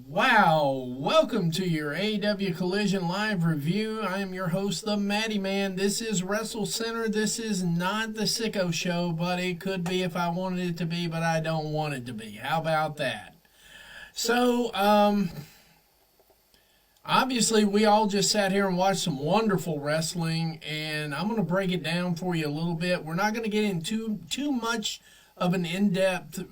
Wow, welcome to your AEW Collision live review. I am your host, the Matty Man. This is WrestleCenter. This is not the Sicko Show, but it could be if I wanted it to be, but I don't want it to be. How about that? So, obviously, we all just sat here and watched some wonderful wrestling, and I'm going to break it down for you a little bit. We're not going to get into too much of an in-depth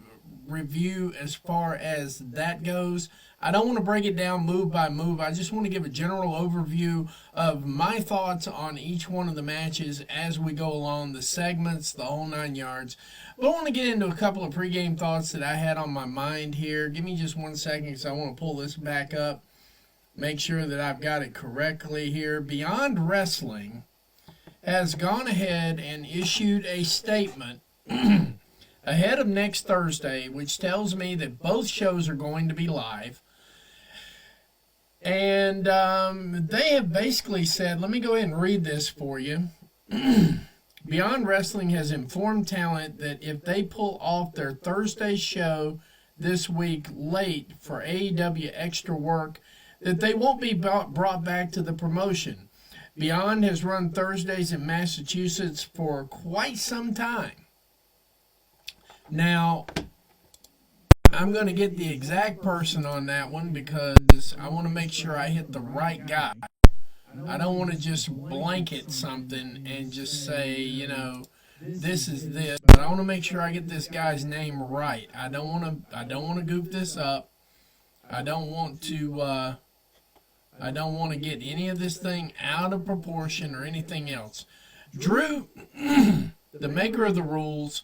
review as far as that goes. I don't want to break it down move by move. I just want to give a general overview of my thoughts on each one of the matches as we go along, the segments, the whole 9 yards. But I want to get into a couple of pregame thoughts that I had on my mind here. Give me just 1 second because I want to pull this back up. Make sure that I've got it correctly here. Beyond Wrestling has gone ahead and issued a statement ahead of next Thursday, which tells me that both shows are going to be live. And they have basically said, let me go ahead and read this for you. Beyond Wrestling has informed talent that if they pull off their Thursday show this week late for AEW extra work, that they won't be brought back to the promotion. Beyond has run Thursdays in Massachusetts for quite some time. Now, I'm going to get the exact person on that one because I want to make sure I hit the right guy. I don't want to just blanket something and just say, this is this. But I want to make sure I get this guy's name right. I don't want to goof this up. I don't want to get any of this thing out of proportion or anything else. Drew, the maker of the rules,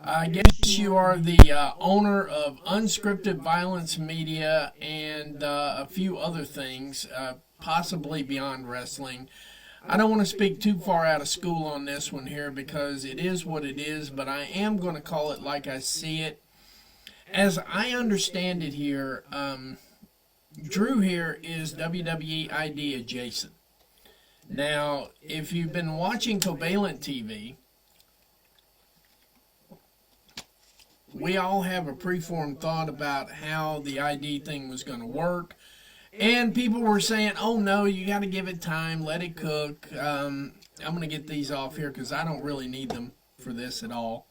I guess you are the owner of Unscripted Violence Media and a few other things, possibly Beyond Wrestling. I don't want to speak too far out of school on this one here because it is what it is, but I am going to call it like I see it. As I understand it here, Drew here is WWE ID adjacent. Now, if you've been watching Covalent TV, we all have a preformed thought about how the ID thing was going to work. And people were saying, oh no, you got to give it time, let it cook. I'm going to get these off here because I don't really need them for this at all.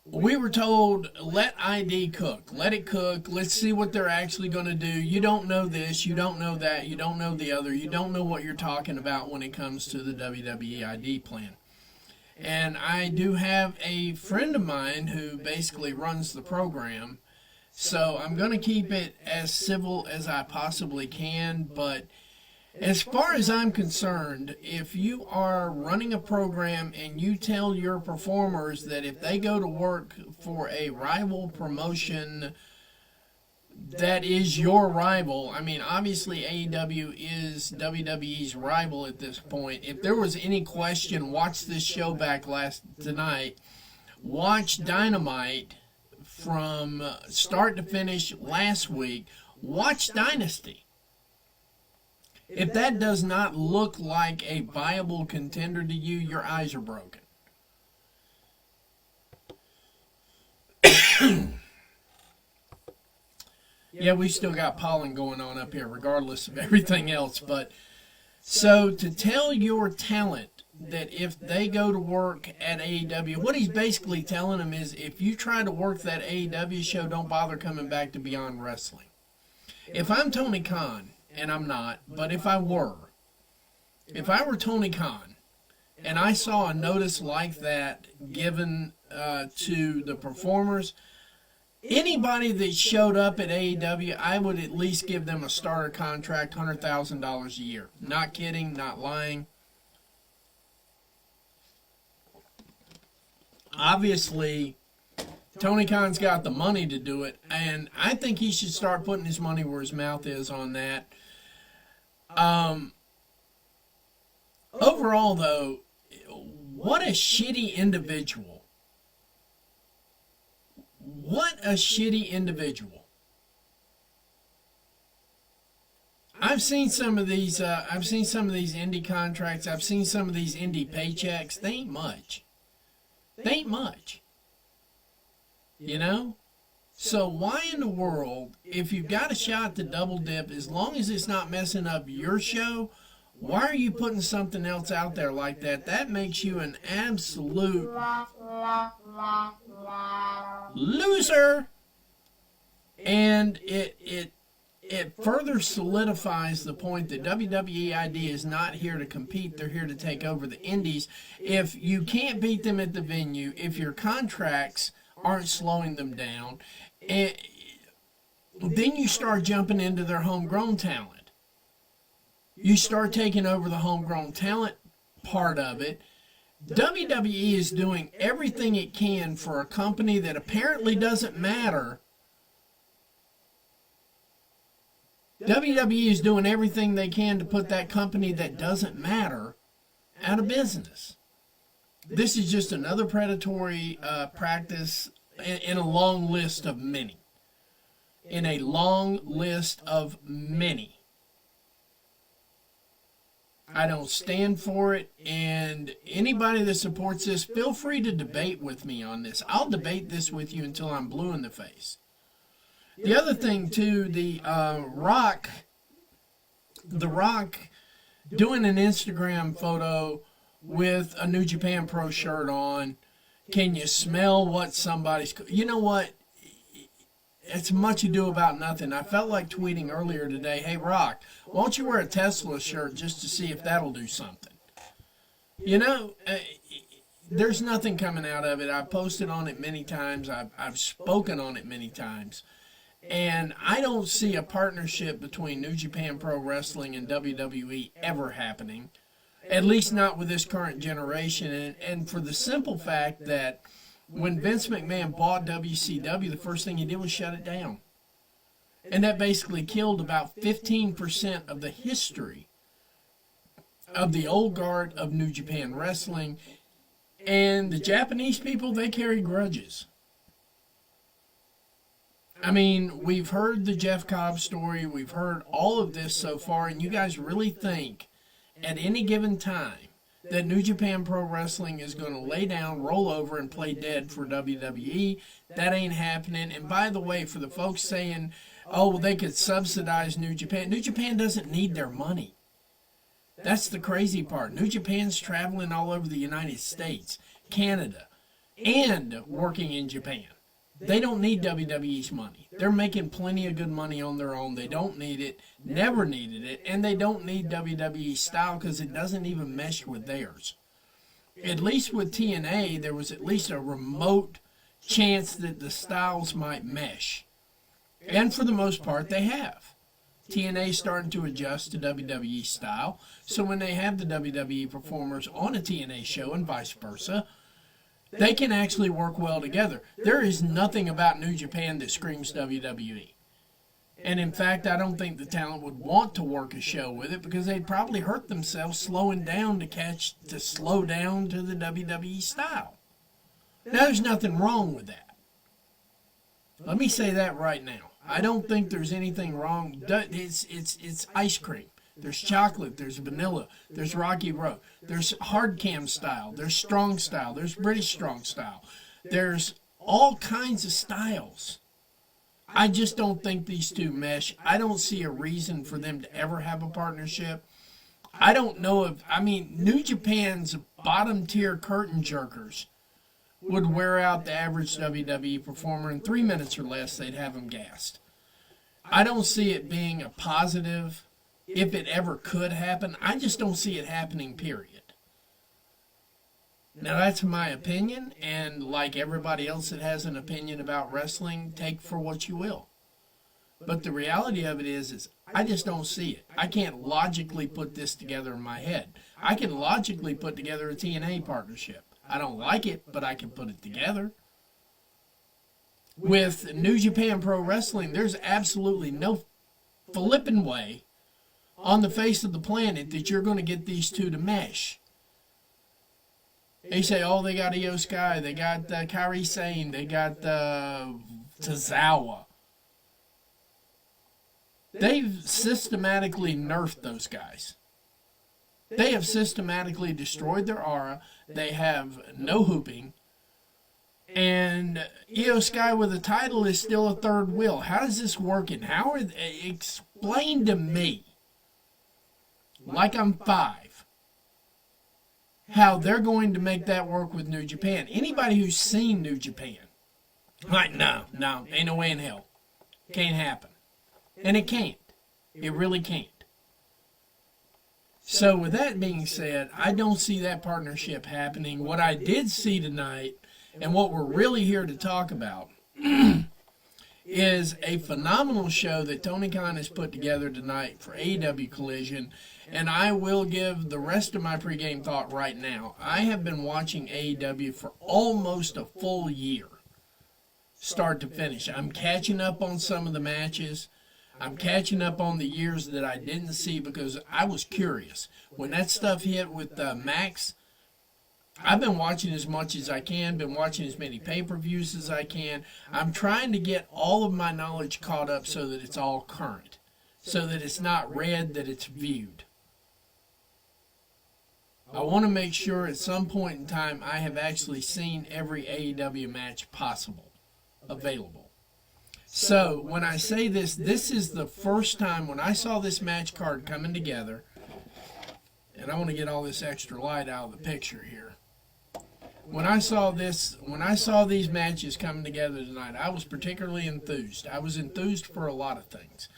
We were told, let ID cook. Let it cook. Let's see what they're actually going to do. You don't know this. You don't know that. You don't know the other. You don't know what you're talking about when it comes to the WWE ID plan. And I do have a friend of mine who basically runs the program. So I'm going to keep it as civil as I possibly can. But as far as I'm concerned, if you are running a program and you tell your performers that if they go to work for a rival promotion that is your rival, I mean, obviously AEW is WWE's rival at this point. If there was any question, watch this show back tonight. Watch Dynamite from start to finish last week. Watch Dynasty. If that does not look like a viable contender to you, your eyes are broken. Yeah, we still got pollen going on up here, regardless of everything else. But so to tell your talent that if they go to work at AEW, what he's basically telling them is if you try to work that AEW show, don't bother coming back to Beyond Wrestling. If I'm Tony Khan, and I'm not, but if I were Tony Khan, and I saw a notice like that given to the performers, anybody that showed up at AEW, I would at least give them a starter contract, $100,000 a year. Not kidding, not lying. Obviously, Tony Khan's got the money to do it, and I think he should start putting his money where his mouth is on that. Overall, though, what a shitty individual. What a shitty individual. I've seen some of these indie contracts. I've seen some of these indie paychecks. They ain't much. You know? So why in the world, if you've got a shot to double dip, as long as it's not messing up your show, why are you putting something else out there like that? That makes you an absolute loser. And it further solidifies the point that WWE ID is not here to compete. They're here to take over the indies. If you can't beat them at the venue, if your contracts aren't slowing them down, and then you start jumping into their homegrown talent. You start taking over the homegrown talent part of it. WWE is doing everything it can for a company that apparently doesn't matter. WWE is doing everything they can to put that company that doesn't matter out of business. This is just another predatory practice in a long list of many. In a long list of many. I don't stand for it, and anybody that supports this, feel free to debate with me on this. I'll debate this with you until I'm blue in the face. The other thing, too, The Rock doing an Instagram photo with a New Japan Pro shirt on. Can you smell what somebody's... You know what? It's much ado about nothing. I felt like tweeting earlier today, hey, Rock, why don't you wear a Tesla shirt just to see if that'll do something? You know, there's nothing coming out of it. I've posted on it many times. I've spoken on it many times. And I don't see a partnership between New Japan Pro Wrestling and WWE ever happening, at least not with this current generation. And for the simple fact that when Vince McMahon bought WCW, the first thing he did was shut it down. And that basically killed about 15% of the history of the old guard of New Japan Wrestling. And the Japanese people, they carry grudges. I mean, we've heard the Jeff Cobb story. We've heard all of this so far. And you guys really think at any given time that New Japan Pro Wrestling is going to lay down, roll over, and play dead for WWE? That ain't happening. And by the way, for the folks saying, oh, well, they could subsidize New Japan doesn't need their money. That's the crazy part. New Japan's traveling all over the United States, Canada, and working in Japan. They don't need WWE's money. They're making plenty of good money on their own. They don't need it, never needed it, and they don't need WWE's style because it doesn't even mesh with theirs. At least with TNA, there was at least a remote chance that the styles might mesh. And for the most part, they have. TNA's starting to adjust to WWE style, so when they have the WWE performers on a TNA show and vice versa, they can actually work well together. There is nothing about New Japan that screams WWE. And in fact, I don't think the talent would want to work a show with it because they'd probably hurt themselves slowing down to slow down to the WWE style. Now, there's nothing wrong with that. Let me say that right now. I don't think there's anything wrong. It's ice cream. There's chocolate, there's vanilla, there's Rocky Road, there's hard cam style, there's strong style, there's British strong style. There's all kinds of styles. I just don't think these two mesh. I don't see a reason for them to ever have a partnership. I don't know if, New Japan's bottom tier curtain jerkers would wear out the average WWE performer in 3 minutes or less. They'd have them gassed. I don't see it being a positive. If it ever could happen, I just don't see it happening, period. Now, that's my opinion, and like everybody else that has an opinion about wrestling, take for what you will. But the reality of it is I just don't see it. I can't logically put this together in my head. I can logically put together a TNA partnership. I don't like it, but I can put it together. With New Japan Pro Wrestling, there's absolutely no flipping way on the face of the planet that you're going to get these two to mesh. They say, oh, they got Io Sky, they got Kairi Sane, they got Tozawa. They've systematically nerfed those guys. They have systematically destroyed their aura. They have no hooping. And Io Sky with a title is still a third wheel. How does this work? And how are they, explain to me, like I'm 5, how they're going to make that work with New Japan. Anybody who's seen New Japan, like, no, ain't no way in hell. Can't happen. And it can't. It really can't. So with that being said, I don't see that partnership happening. What I did see tonight, and what we're really here to talk about, is a phenomenal show that Tony Khan has put together tonight for AEW Collision. And I will give the rest of my pregame thought right now. I have been watching AEW for almost a full year, start to finish. I'm catching up on some of the matches. I'm catching up on the years that I didn't see because I was curious. When that stuff hit with Max, I've been watching as much as I can, been watching as many pay-per-views as I can. I'm trying to get all of my knowledge caught up so that it's all current, so that it's not read, that it's viewed. I want to make sure at some point in time I have actually seen every AEW match possible, available. So when I say this, this is the first time when I saw this match card coming together, and I want to get all this extra light out of the picture here. When I saw these matches coming together tonight, I was particularly enthused. I was enthused for a lot of things.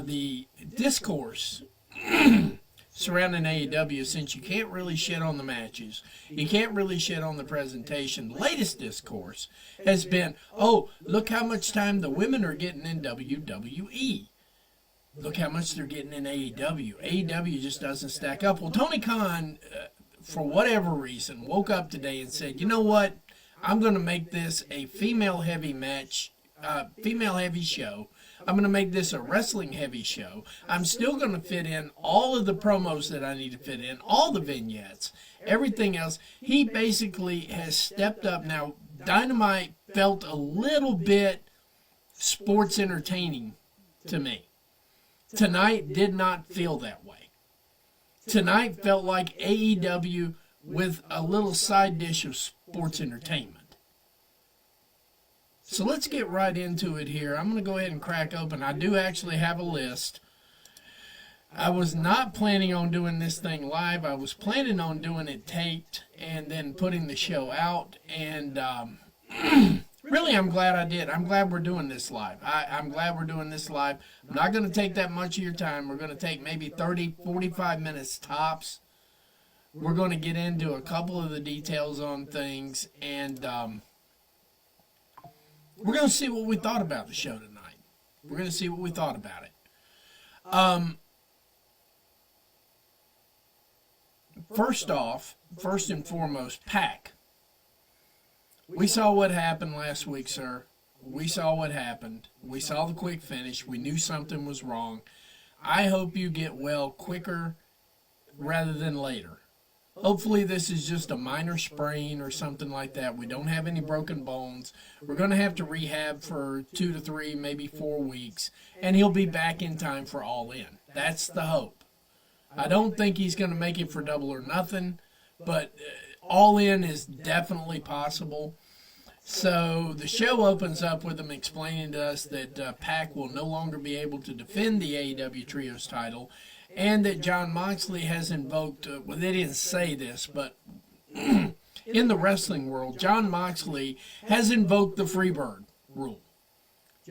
The discourse surrounding AEW, since you can't really shit on the matches, you can't really shit on the presentation, the latest discourse has been, oh, look how much time the women are getting in WWE. Look how much they're getting in AEW. AEW just doesn't stack up. Well, Tony Khan, for whatever reason, woke up today and said, you know what, I'm going to make this a female-heavy match, female-heavy show. I'm going to make this a wrestling-heavy show. I'm still going to fit in all of the promos that I need to fit in, all the vignettes, everything else. He basically has stepped up. Now, Dynamite felt a little bit sports entertaining to me. Tonight did not feel that way. Tonight felt like AEW with a little side dish of sports entertainment. So let's get right into it here. I'm going to go ahead and crack open. I do actually have a list. I was not planning on doing this thing live. I was planning on doing it taped and then putting the show out. And really, I'm glad I did. I'm glad we're doing this live. I'm glad we're doing this live. I'm not going to take that much of your time. We're going to take maybe 30, 45 minutes tops. We're going to get into a couple of the details on things. And we're going to see what we thought about the show tonight. We're going to see what we thought about it. First and foremost, Pac. We saw what happened last week, sir. We saw what happened. We saw the quick finish. We knew something was wrong. I hope you get well quicker rather than later. Hopefully this is just a minor sprain or something like that. We don't have any broken bones. We're going to have to rehab for 2 to 3, maybe 4 weeks, and he'll be back in time for All In. That's the hope. I don't think he's going to make it for Double or Nothing, but All In is definitely possible. So the show opens up with him explaining to us that Pac will no longer be able to defend the AEW Trios title, and that Jon Moxley has invoked, well, they didn't say this, but in the wrestling world, Jon Moxley has invoked the Freebird rule.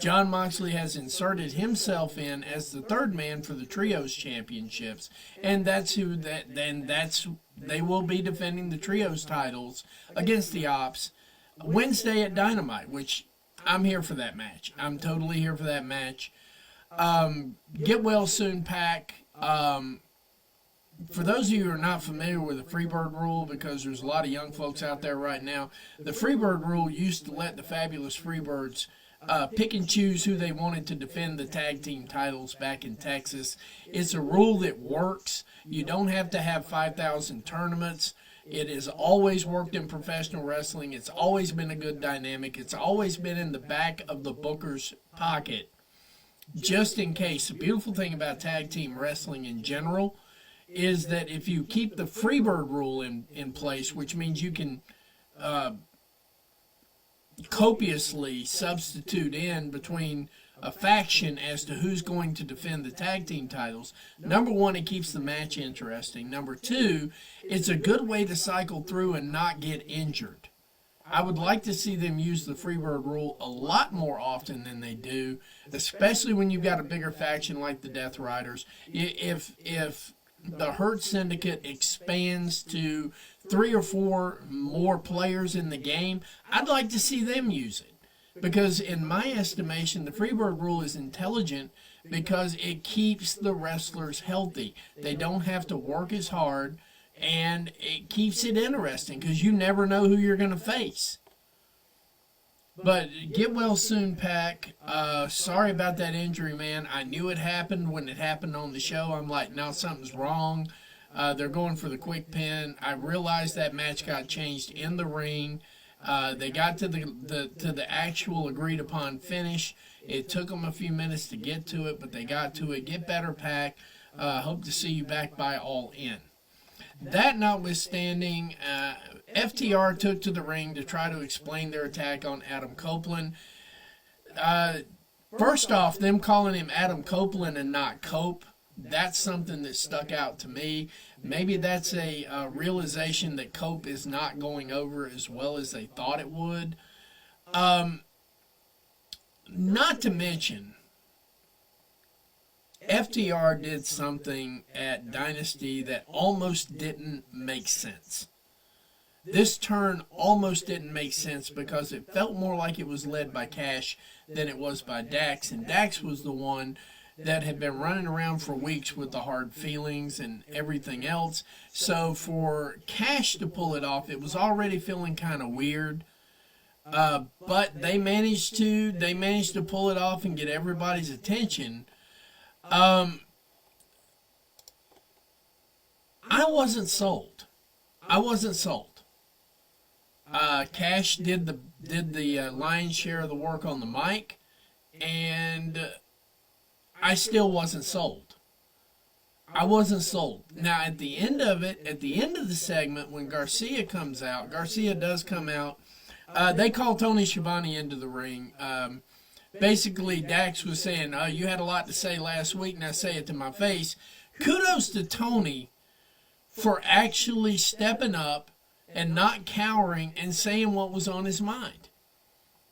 Jon Moxley has inserted himself in as the third man for the Trios Championships, and they will be defending the Trios titles against the Ops Wednesday at Dynamite, which I'm here for that match. I'm totally here for that match. Get well soon, Pac. For those of you who are not familiar with the Freebird rule, because there's a lot of young folks out there right now, the Freebird rule used to let the fabulous Freebirds pick and choose who they wanted to defend the tag team titles back in Texas. It's a rule that works. You don't have to have 5,000 tournaments. It has always worked in professional wrestling. It's always been a good dynamic. It's always been in the back of the booker's pocket, just in case. The beautiful thing about tag team wrestling in general is that if you keep the Freebird rule in place, which means you can copiously substitute in between a faction as to who's going to defend the tag team titles. Number one, it keeps the match interesting. Number two, it's a good way to cycle through and not get injured. I would like to see them use the Freebird rule a lot more often than they do, especially when you've got a bigger faction like the Death Riders. If the Hurt Syndicate expands to 3 or 4 more players in the game, I'd like to see them use it. Because in my estimation, the Freebird rule is intelligent because it keeps the wrestlers healthy. They don't have to work as hard, and it keeps it interesting because you never know who you're going to face. But get well soon, Pac. Sorry about that injury, man. I knew it happened when it happened on the show. I'm like, no, something's wrong. They're going for the quick pin. I realized that match got changed in the ring. They got to the actual agreed upon finish. It took them a few minutes to get to it, but they got to it. Get better, Pac. Hope to see you back by All In. That notwithstanding, FTR took to the ring to try to explain their attack on Adam Copeland. First off, them calling him Adam Copeland and not Cope, that's something that stuck out to me. Maybe that's a realization that Cope is not going over as well as they thought it would. Not to mention, FTR did something at Dynasty that almost didn't make sense. This turn almost didn't make sense because it felt more like it was led by Cash than it was by Dax, and Dax was the one that had been running around for weeks with the hard feelings and everything else. So for Cash to pull it off, it was already feeling kind of weird. But they managed to pull it off and get everybody's attention. I wasn't sold. Cash did the lion's share of the work on the mic, and I still wasn't sold. Now, at the end of the segment, when Garcia does come out, they call Tony Schiavone into the ring. Basically, Dax was saying, you had a lot to say last week, now say it to my face. Kudos to Tony for actually stepping up and not cowering and saying what was on his mind.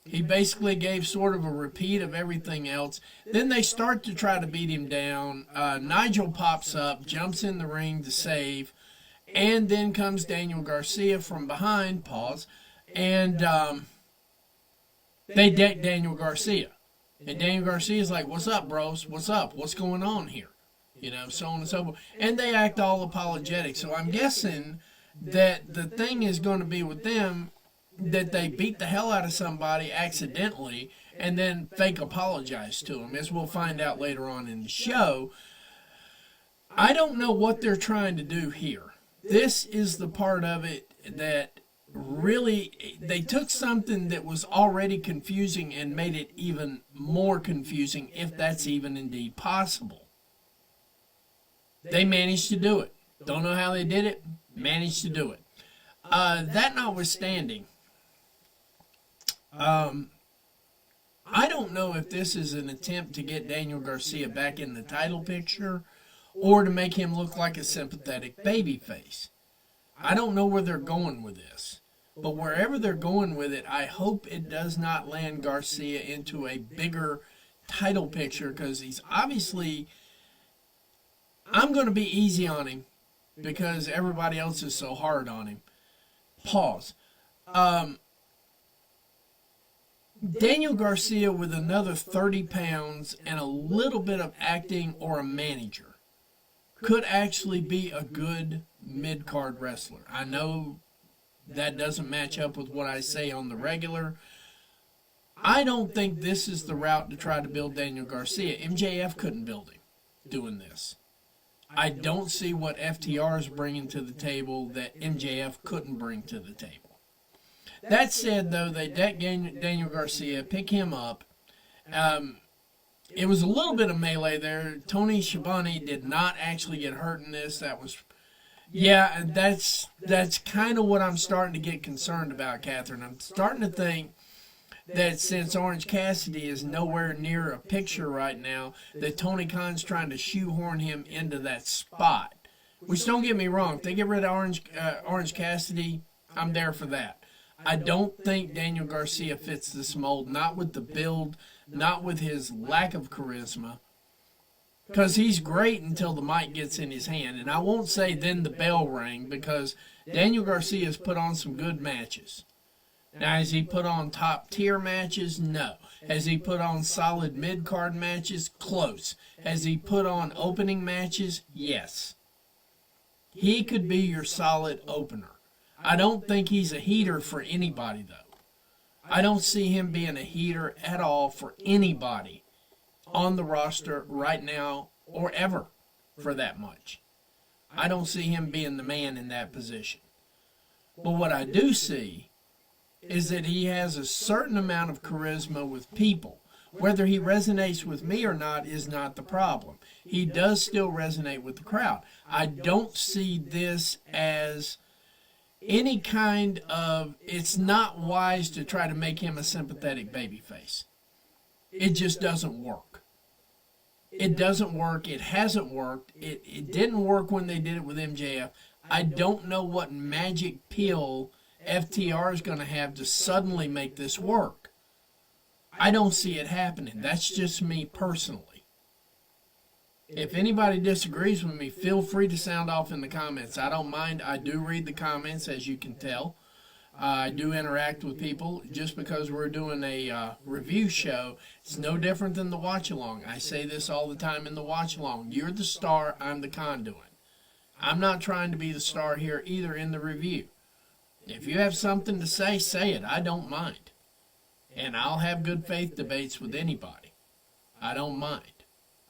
He basically gave sort of a repeat of everything else. Then they start to try to beat him down. Nigel pops up, jumps in the ring to save, and then comes Daniel Garcia from behind, and they deck Daniel Garcia. And Daniel Garcia's like, what's up, bros? What's up? What's going on here? So on and so forth. And they act all apologetic. So I'm guessing that the thing is going to be with them that they beat the hell out of somebody accidentally and then fake apologize to them, as we'll find out later on in the show. I don't know what they're trying to do here. This is the part of it that really, they took something that was already confusing and made it even more confusing, if that's even indeed possible. They managed to do it. Don't know how they did it. Managed to do it. That notwithstanding, I don't know if this is an attempt to get Daniel Garcia back in the title picture or to make him look like a sympathetic babyface. I don't know where they're going with this. But wherever they're going with it, I hope it does not land Garcia into a bigger title picture, because he's obviously... I'm going to be easy on him because everybody else is so hard on him. Daniel Garcia with another 30 pounds and a little bit of acting or a manager could actually be a good mid-card wrestler. I know that doesn't match up with what I say on the regular. I don't think this is the route to try to build Daniel Garcia. MJF couldn't build him doing this. I don't see what FTR is bringing to the table that MJF couldn't bring to the table. That said, though, they deck Daniel Garcia, pick him up. It was a little bit of melee there. Tony Schiavone did not actually get hurt in this. That's kind of what I'm starting to get concerned about, Catherine. I'm starting to think that since Orange Cassidy is nowhere near a picture right now, that Tony Khan's trying to shoehorn him into that spot. Which, don't get me wrong, if they get rid of Orange Cassidy, I'm there for that. I don't think Daniel Garcia fits this mold, not with the build, not with his lack of charisma, because he's great until the mic gets in his hand. And I won't say then the bell rang, because Daniel Garcia has put on some good matches. Now, has he put on top-tier matches? No. Has he put on solid mid-card matches? Close. Has he put on opening matches? Yes. He could be your solid opener. I don't think he's a heater for anybody, though. I don't see him being a heater at all for anybody on the roster right now or ever, for that much. I don't see him being the man in that position. But what I do see is that he has a certain amount of charisma with people. Whether he resonates with me or not is not the problem. He does still resonate with the crowd. I don't see this as any kind of, it's not wise to try to make him a sympathetic babyface. It just doesn't work. It doesn't work. It hasn't worked. It didn't work when they did it with MJF. I don't know what magic pill FTR is going to have to suddenly make this work. I don't see it happening. That's just me personally. If anybody disagrees with me, feel free to sound off in the comments. I don't mind. I do read the comments, as you can tell. I do interact with people. Just because we're doing a review show, it's no different than the watch-along. I say this all the time in the watch-along. You're the star, I'm the conduit. I'm not trying to be the star here either in the review. If you have something to say, say it. I don't mind. And I'll have good faith debates with anybody. I don't mind.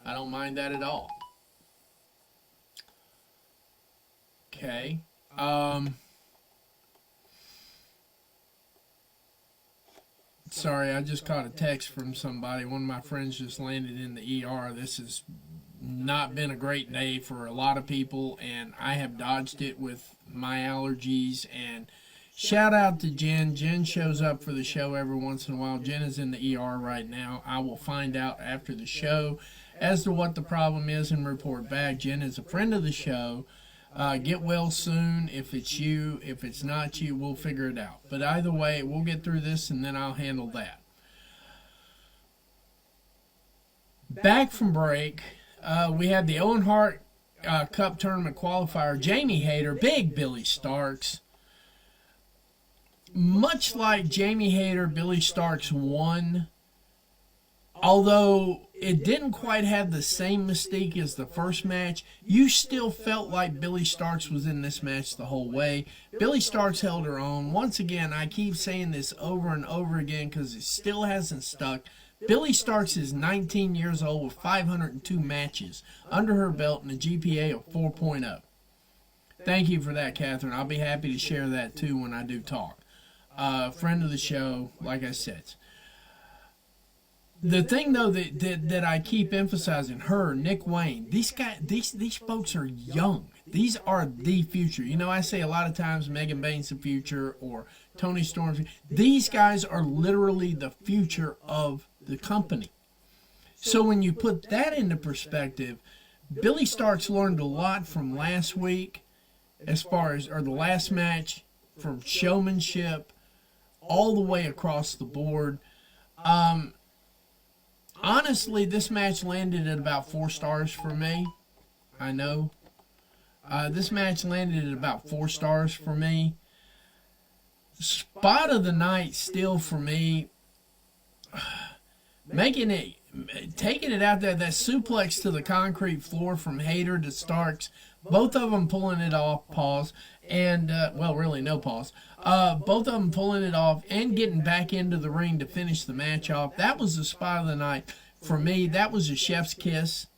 I don't mind that at all. Okay. Sorry, I just caught a text from somebody. One of my friends just landed in the ER. This has not been a great day for a lot of people, and I have dodged it with my allergies. And shout out to Jen. Jen shows up for the show every once in a while. Jen is in the ER right now. I will find out after the show as to what the problem is and report back. Jen is a friend of the show. Get well soon. If it's you, if it's not you, we'll figure it out. But either way, we'll get through this and then I'll handle that. Back from break, we had the Owen Hart Cup Tournament qualifier. Jamie Hayter, big Billie Starkz. Much like Jamie Hayter, Billie Starkz won. Although it didn't quite have the same mystique as the first match, you still felt like Billie Starkz was in this match the whole way. Billie Starkz held her own. Once again, I keep saying this over and over again because it still hasn't stuck. Billie Starkz is 19 years old with 502 matches under her belt and a GPA of 4.0. Thank you for that, Catherine. I'll be happy to share that too when I do talk. Friend of the show, like I said. The thing, though, that I keep emphasizing, her, Nick Wayne, these folks are young. These are the future. You know, I say a lot of times Megan Bain's the future or Tony Storm's. These guys are literally the future of the company. So when you put that into perspective, Billie Starkz learned a lot from last week as far as, or the last match, from showmanship all the way across the board. Honestly, this match landed at about 4 stars for me. I know. This match landed at about 4 stars for me. Spot of the night still for me. Taking it out there, that suplex to the concrete floor from Hayter to Starkz. Both of them pulling it off, pause. And, well, really no pause. Both of them pulling it off and getting back into the ring to finish the match off. That was the spot of the night. For me, that was a chef's kiss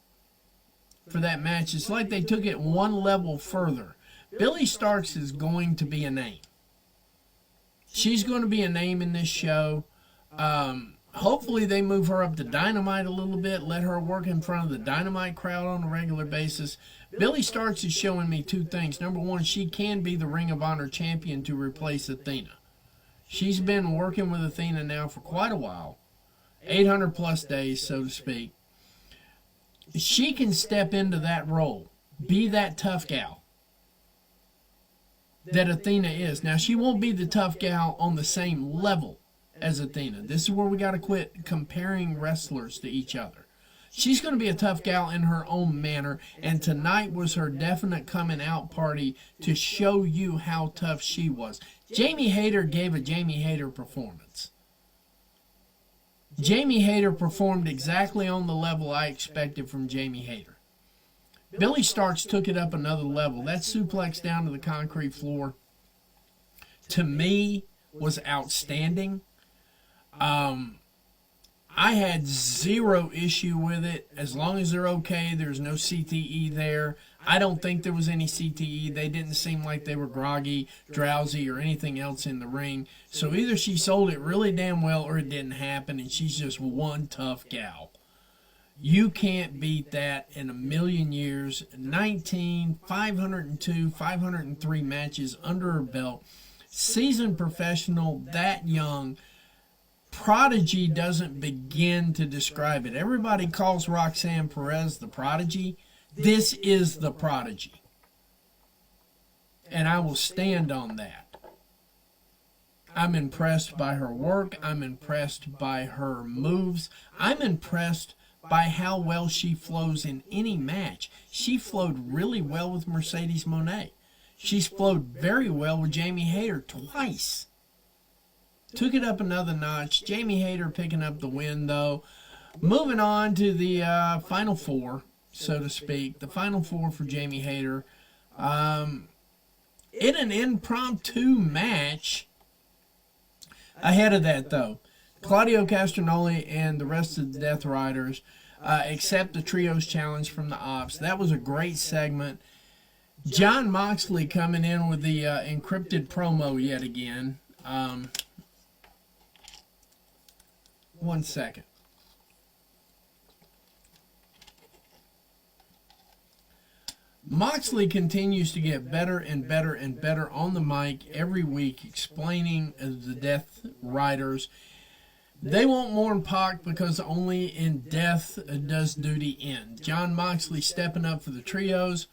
for that match. It's like they took it one level further. Billie Starkz is going to be a name. She's going to be a name in this show. Hopefully they move her up to Dynamite a little bit, let her work in front of the Dynamite crowd on a regular basis. Billie Starkz is showing me 2 things. Number one, she can be the Ring of Honor champion to replace Athena. She's been working with Athena now for quite a while, 800 plus days, so to speak. She can step into that role, be that tough gal that Athena is. Now, she won't be the tough gal on the same level as Athena. This is where we got to quit comparing wrestlers to each other. She's going to be a tough gal in her own manner, and tonight was her definite coming out party to show you how tough she was. Jamie Hayter gave a Jamie Hayter performance. Jamie Hayter performed exactly on the level I expected from Jamie Hayter. Billie Starkz took it up another level. That suplex down to the concrete floor, to me, was outstanding. I had zero issue with it. As long as they're okay, there's no CTE there. I don't think there was any CTE. They didn't seem like they were groggy, drowsy, or anything else in the ring. So either she sold it really damn well or it didn't happen, and she's just one tough gal. You can't beat that in a million years. 19, 502, 503 matches under her belt. Seasoned professional, that young. Prodigy doesn't begin to describe it. Everybody calls Roxanne Perez the prodigy. This is the prodigy. And I will stand on that. I'm impressed by her work. I'm impressed by her moves. I'm impressed by how well she flows in any match. She flowed really well with Mercedes Moné. She's flowed very well with Jamie Hayter twice. Took it up another notch. Jamie Hayter picking up the win, though. Moving on to the Final Four, so to speak. The Final Four for Jamie Hayter. In an impromptu match. Ahead of that, though, Claudio Castagnoli and the rest of the Death Riders accept the Trios Challenge from the Ops. That was a great segment. Jon Moxley coming in with the encrypted promo yet again. One second. Moxley continues to get better and better and better on the mic every week, explaining the Death Riders. They won't mourn Pac because only in death does duty end. Jon Moxley stepping up for the Trios.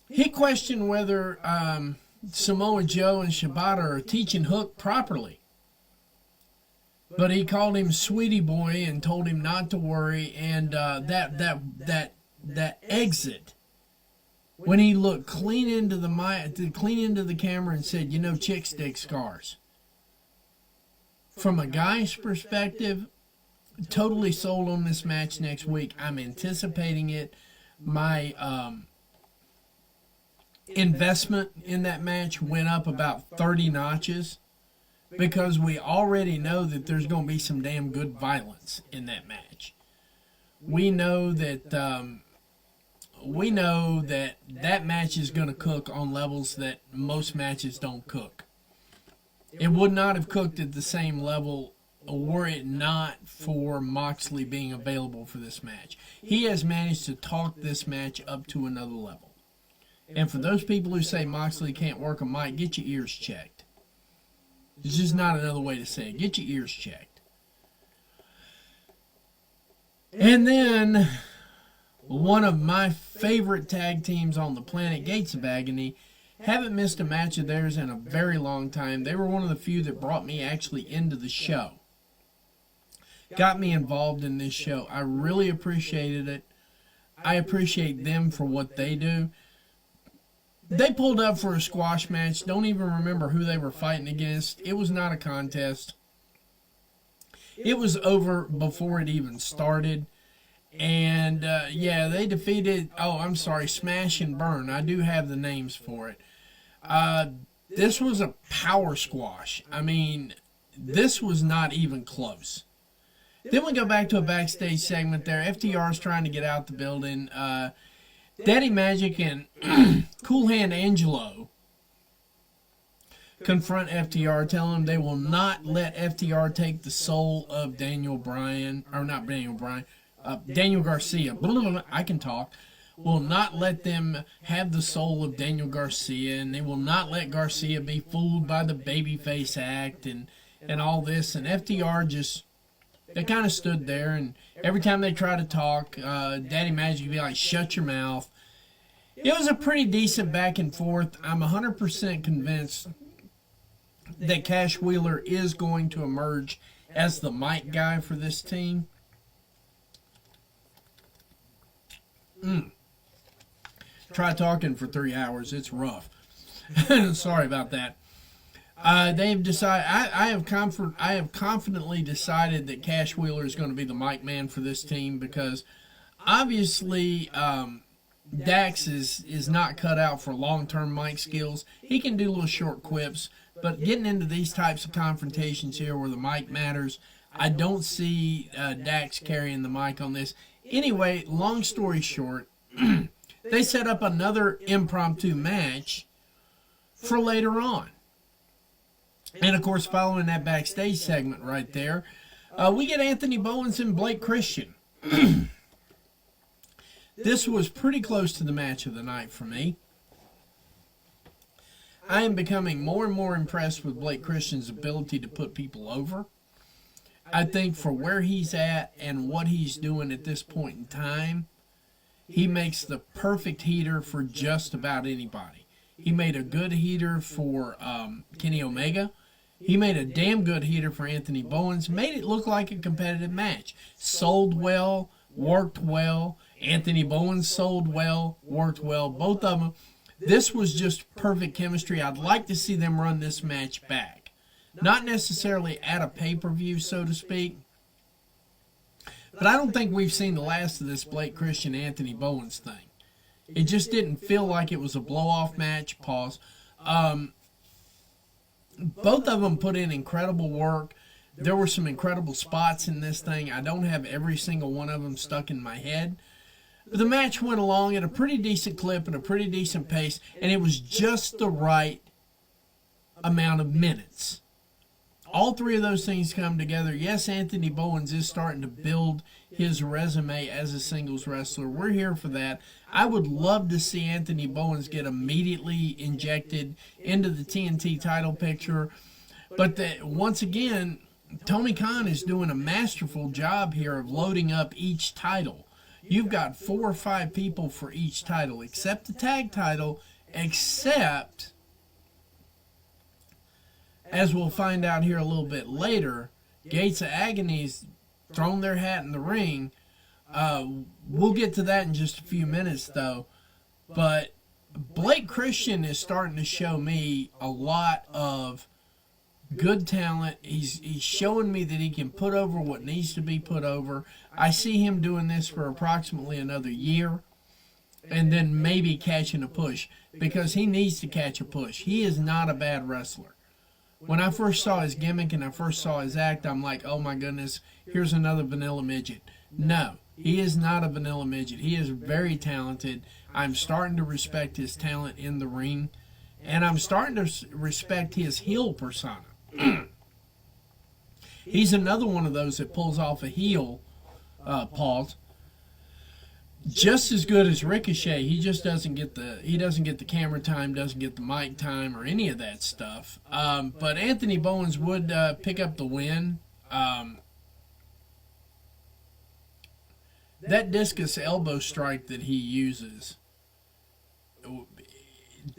He questioned whether Samoa Joe and Shibata are teaching Hook properly. But he called him Sweetie Boy and told him not to worry. And that exit, when he looked clean into the camera and said, "You know, chicks dig scars." From a guy's perspective, totally sold on this match next week. I'm anticipating it. My investment in that match went up about 30 notches. Because we already know that there's going to be some damn good violence in that match. We know that that match is going to cook on levels that most matches don't cook. It would not have cooked at the same level were it not for Moxley being available for this match. He has managed to talk this match up to another level. And for those people who say Moxley can't work a mic, get your ears checked. It's just not another way to say it. Get your ears checked. And then, one of my favorite tag teams on the planet, Gates of Agony, haven't missed a match of theirs in a very long time. They were one of the few that brought me actually into the show. Got me involved in this show. I really appreciated it. I appreciate them for what they do. They pulled up for a squash match. Don't even remember who they were fighting against. It was not a contest. It was over before it even started. And, yeah, they defeated, Smash and Burn. I do have the names for it. This was a power squash. I mean, this was not even close. Then we go back to a backstage segment there. FTR's trying to get out the building. Daddy Magic and Cool Hand Angelo confront FTR, telling them they will not let FTR take the soul of Daniel Garcia. I can talk. will not let them have the soul of Daniel Garcia, and they will not let Garcia be fooled by the babyface act and all this. And FTR just, they kind of stood there, and every time they try to talk, Daddy Magic would be like, shut your mouth. It was a pretty decent back and forth. I'm 100% convinced that Cash Wheeler is going to emerge as the mic guy for this team. Try talking for 3 hours. It's rough. Sorry about that. They've decided. I have confidently decided that Cash Wheeler is going to be the mic man for this team, because obviously Dax is not cut out for long-term mic skills. He can do little short quips, but getting into these types of confrontations here where the mic matters, I don't see Dax carrying the mic on this. Anyway, long story short, they set up another impromptu match for later on. And, of course, following that backstage segment right there, we get Anthony Bowens and Blake Christian. This was pretty close to the match of the night for me. I am becoming more and more impressed with Blake Christian's ability to put people over. I think for where he's at and what he's doing at this point in time, he makes the perfect heater for just about anybody. He made a good heater for Kenny Omega. He made a damn good heater for Anthony Bowens. Made it look like a competitive match. Sold well, worked well. Anthony Bowens sold well, worked well. Both of them. This was just perfect chemistry. I'd like to see them run this match back. Not necessarily at a pay-per-view, so to speak. But I don't think we've seen the last of this Blake Christian Anthony Bowens thing. It just didn't feel like it was a blow-off match. Pause. Both of them put in incredible work. There were some incredible spots in this thing. I don't have every single one of them stuck in my head. But the match went along at a pretty decent clip and a pretty decent pace, and it was just the right amount of minutes. All three of those things come together. Yes, Anthony Bowens is starting to build his resume as a singles wrestler. We're here for that. I would love to see Anthony Bowens get immediately injected into the TNT title picture. But once again, Tony Khan is doing a masterful job here of loading up each title. You've got 4 or 5 people for each title, except the tag title, except, as we'll find out here a little bit later, Gates of Agony's thrown their hat in the ring. We'll get to that in just a few minutes, though. But Blake Christian is starting to show me a lot of good talent. He's showing me that he can put over what needs to be put over. I see him doing this for approximately another year, and then maybe catching a push, because he needs to catch a push. He is not a bad wrestler. When I first saw his gimmick and I first saw his act, I'm like, oh my goodness, here's another vanilla midget. No, he is not a vanilla midget. He is very talented. I'm starting to respect his talent in the ring, and I'm starting to respect his heel persona. He's another one of those that pulls off a heel, pause, just as good as Ricochet. He just doesn't get the camera time, doesn't get the mic time, or any of that stuff. But Anthony Bowens would pick up the win. That discus elbow strike that he uses,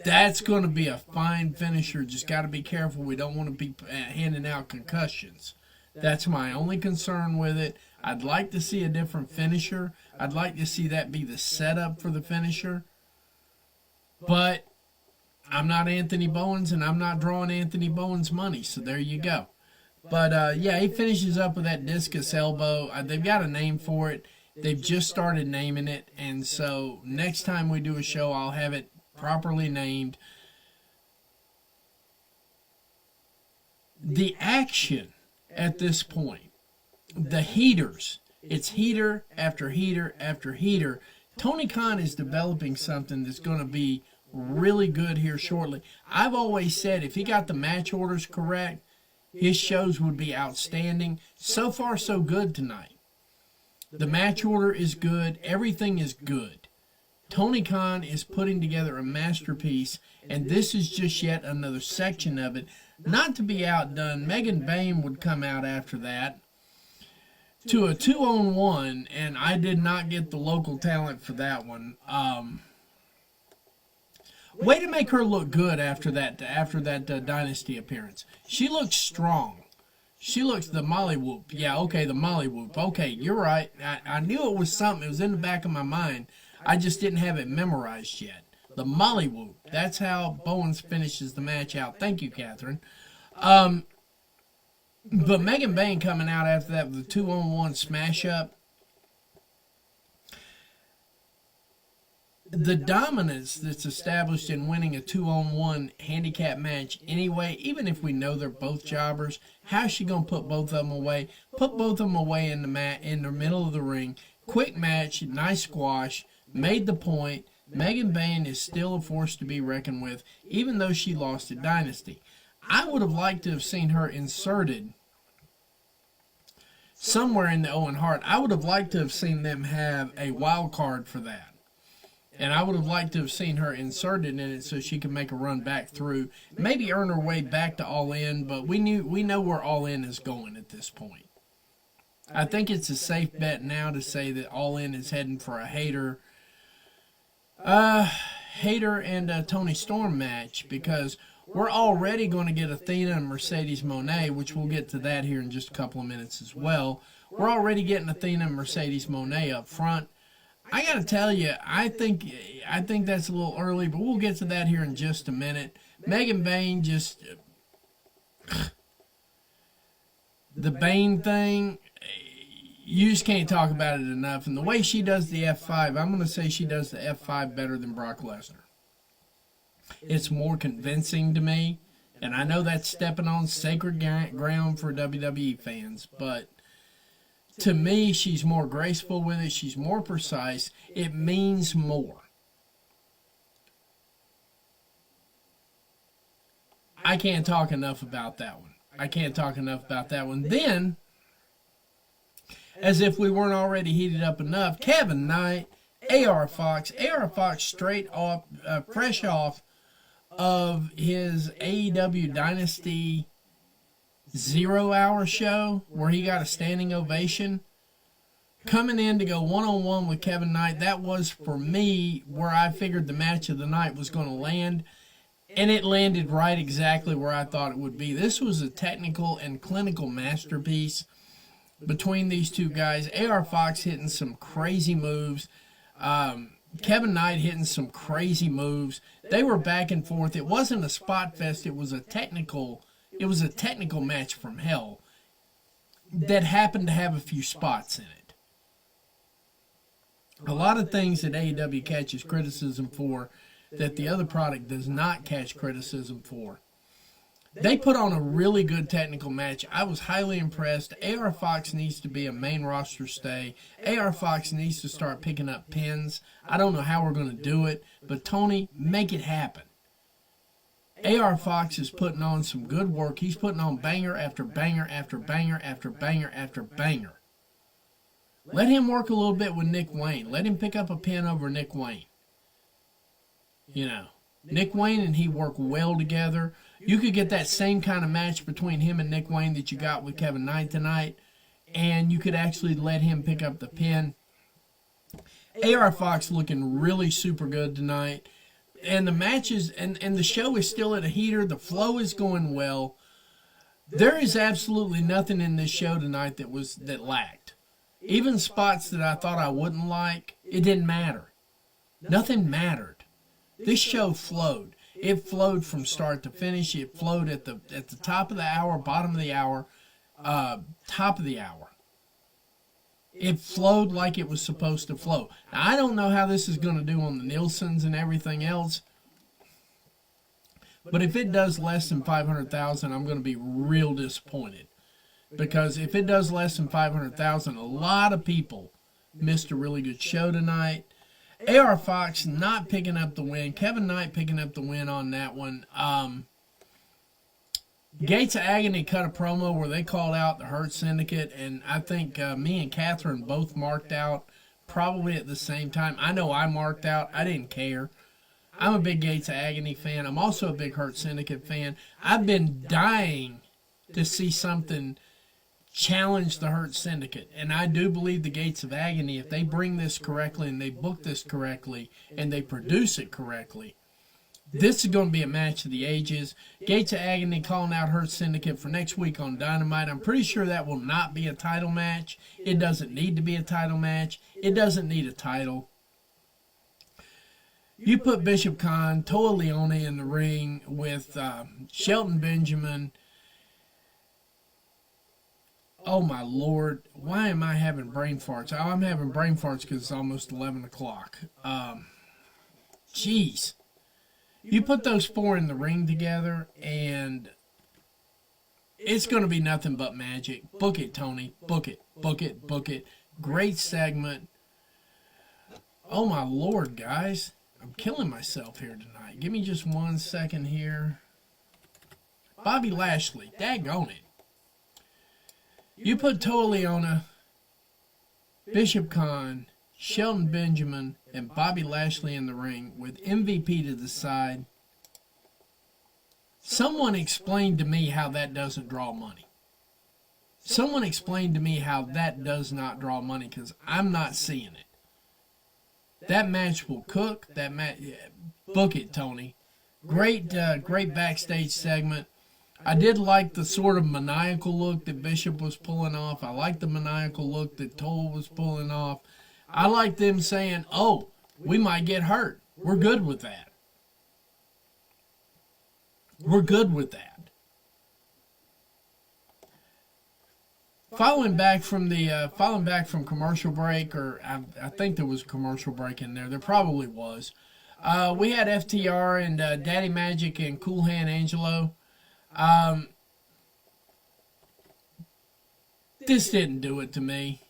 that's going to be a fine finisher. Just got to be careful. We don't want to be handing out concussions. That's my only concern with it. I'd like to see a different finisher. I'd like to see that be the setup for the finisher. But I'm not Anthony Bowens, and I'm not drawing Anthony Bowens money, so there you go. But, yeah, he finishes up with that discus elbow. They've got a name for it. They've just started naming it, and so next time we do a show, I'll have it properly named. The action at this point, the heaters, it's heater after heater after heater. Tony Khan is developing something that's going to be really good here shortly. I've always said if he got the match orders correct, his shows would be outstanding. So far, so good tonight. The match order is good. Everything is good. Tony Khan is putting together a masterpiece, and this is just yet another section of it. Not to be outdone, Megan Bayne would come out after that to a 2-on-1, and I did not get the local talent for that one. Way to make her look good after that Dynasty appearance. She looks strong. She looks the Molly Whoop. Yeah, okay, the Molly Whoop. Okay, you're right. I knew it was something. It was in the back of my mind. I just didn't have it memorized yet. The Molly Whoop. That's how Bowens finishes the match out. Thank you, Catherine. But Megan Bayne coming out after that with a 2-on-1 smash-up. The dominance that's established in winning a 2-on-1 handicap match anyway, even if we know they're both jobbers, how's she going to put both of them away? Put both of them away in the middle of the ring. Quick match, nice squash, made the point. Megan Bayne is still a force to be reckoned with, even though she lost at Dynasty. I would have liked to have seen her inserted somewhere in the Owen Hart. I would have liked to have seen them have a wild card for that. And I would have liked to have seen her inserted in it so she could make a run back through. Maybe earn her way back to All In, but we know where All In is going at this point. I think it's a safe bet now to say that All In is heading for a Hayter and Toni Storm match, because we're already going to get Athena and Mercedes Moné, which we'll get to that here in just a couple of minutes as well. We're already getting Athena and Mercedes Moné up front. I got to tell you, I think that's a little early, but we'll get to that here in just a minute. Megan Bayne just... the Bayne thing, you just can't talk about it enough. And the way she does the F5, I'm going to say she does the F5 better than Brock Lesnar. It's more convincing to me. And I know that's stepping on sacred ground for WWE fans, but to me, she's more graceful with it. She's more precise. It means more. I can't talk enough about that one. Then, as if we weren't already heated up enough, Kevin Knight, AR Fox straight off, fresh off of his AEW Dynasty 0-hour show where he got a standing ovation, coming in to go one-on-one with Kevin Knight. That was, for me, where I figured the match of the night was going to land, and it landed right exactly where I thought it would be. This was a technical and clinical masterpiece between these two guys. AR Fox hitting some crazy moves, Kevin Knight hitting some crazy moves. They were back and forth. It wasn't a spot fest. It was a technical match from hell that happened to have a few spots in it. A lot of things that AEW catches criticism for that the other product does not catch criticism for. They put on a really good technical match. I was highly impressed. AR Fox needs to be a main roster stay. AR Fox needs to start picking up pins. I don't know how we're going to do it, but Tony, make it happen. AR Fox is putting on some good work. He's putting on banger after banger after banger after banger after banger. Let him work a little bit with Nick Wayne. Let him pick up a pin over Nick Wayne. You know, Nick Wayne and he work well together. You could get that same kind of match between him and Nick Wayne that you got with Kevin Knight tonight, and you could actually let him pick up the pin. AR Fox looking really super good tonight. And the matches and the show is still at a heater. The flow is going well. There is absolutely nothing in this show tonight that lacked. Even spots that I thought I wouldn't like, it didn't matter. Nothing mattered. This show flowed. It flowed from start to finish. It flowed at the top of the hour, bottom of the hour, top of the hour. It flowed like it was supposed to flow. Now, I don't know how this is going to do on the Nielsen's and everything else, but if it does less than 500,000, I'm going to be real disappointed. Because if it does less than 500,000, a lot of people missed a really good show tonight. AR Fox not picking up the win. Kevin Knight picking up the win on that one. Gates of Agony cut a promo where they called out the Hurt Syndicate, and I think me and Catherine both marked out probably at the same time. I know I marked out. I didn't care. I'm a big Gates of Agony fan. I'm also a big Hurt Syndicate fan. I've been dying to see something challenge the Hurt Syndicate. And I do believe the Gates of Agony, if they bring this correctly and they book this correctly and they produce it correctly, this is going to be a match of the ages. Gates of Agony calling out Hurt Syndicate for next week on Dynamite. I'm pretty sure that will not be a title match. It doesn't need to be a title match. It doesn't need a title. You put Bishop Khan, Toa Leone in the ring with Shelton Benjamin. Oh, my Lord. Why am I having brain farts? Oh, I'm having brain farts because it's almost 11 o'clock. Jeez. You put those four in the ring together, and it's going to be nothing but magic. Book it, Tony. Book it. Book it. Book it. Great segment. Oh, my Lord, guys. I'm killing myself here tonight. Give me just 1 second here. Bobby Lashley. Daggone it. You put Toa Leone, Bishop Khan, Shelton Benjamin, and Bobby Lashley in the ring with MVP to the side. Someone explain to me how that doesn't draw money. Someone explain to me how that does not draw money, because I'm not seeing it. That match will cook. That match, book it, Tony. Great backstage segment. I did like the sort of maniacal look that Bishop was pulling off. I like the maniacal look that Toa was pulling off. I like them saying, oh, we might get hurt. We're good with that. We're good with that. Following back from commercial break, or I think there was a commercial break in there. There probably was. We had FTR and Daddy Magic and Cool Hand Angelo. This didn't do it to me.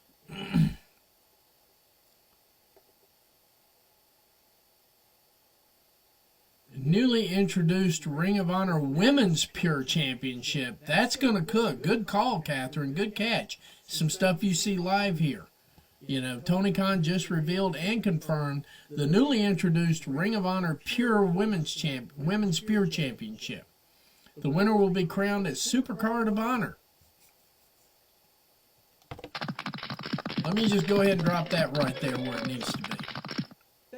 Newly introduced Ring of Honor Women's Pure Championship. That's going to cook. Good call, Catherine. Good catch. Some stuff you see live here. You know, Tony Khan just revealed and confirmed the newly introduced Ring of Honor Pure Women's Pure Championship. The winner will be crowned as Supercard of Honor. Let me just go ahead and drop that right there where it needs to be.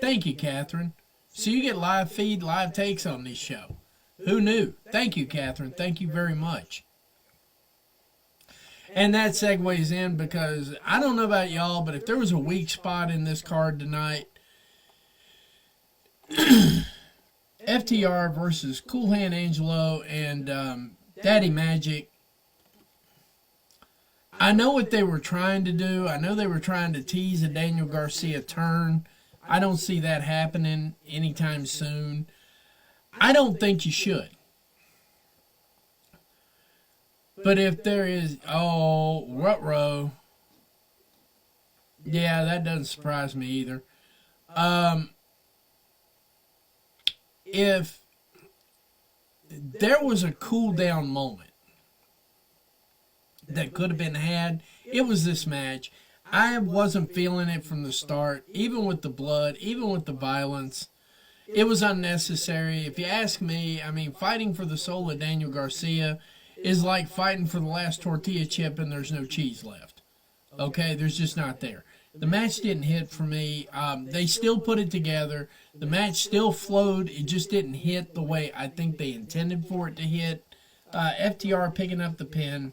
Thank you, Catherine. So you get live feed, live takes on this show. Who knew? Thank you, Catherine. Thank you very much. And that segues in because I don't know about y'all, but if there was a weak spot in this card tonight, FTR versus Cool Hand Angelo and Daddy Magic. I know what they were trying to do. I know they were trying to tease a Daniel Garcia turn. I don't see that happening anytime soon. I don't think you should. But if there is, ruh-roh. Yeah, that doesn't surprise me either. If there was a cool down moment that could have been had, it was this match. I wasn't feeling it from the start, even with the blood, even with the violence. It was unnecessary. If you ask me, I mean, fighting for the soul of Daniel Garcia is like fighting for the last tortilla chip and there's no cheese left. Okay, there's just not there. The match didn't hit for me. They still put it together. The match still flowed. It just didn't hit the way I think they intended for it to hit. FTR picking up the pin.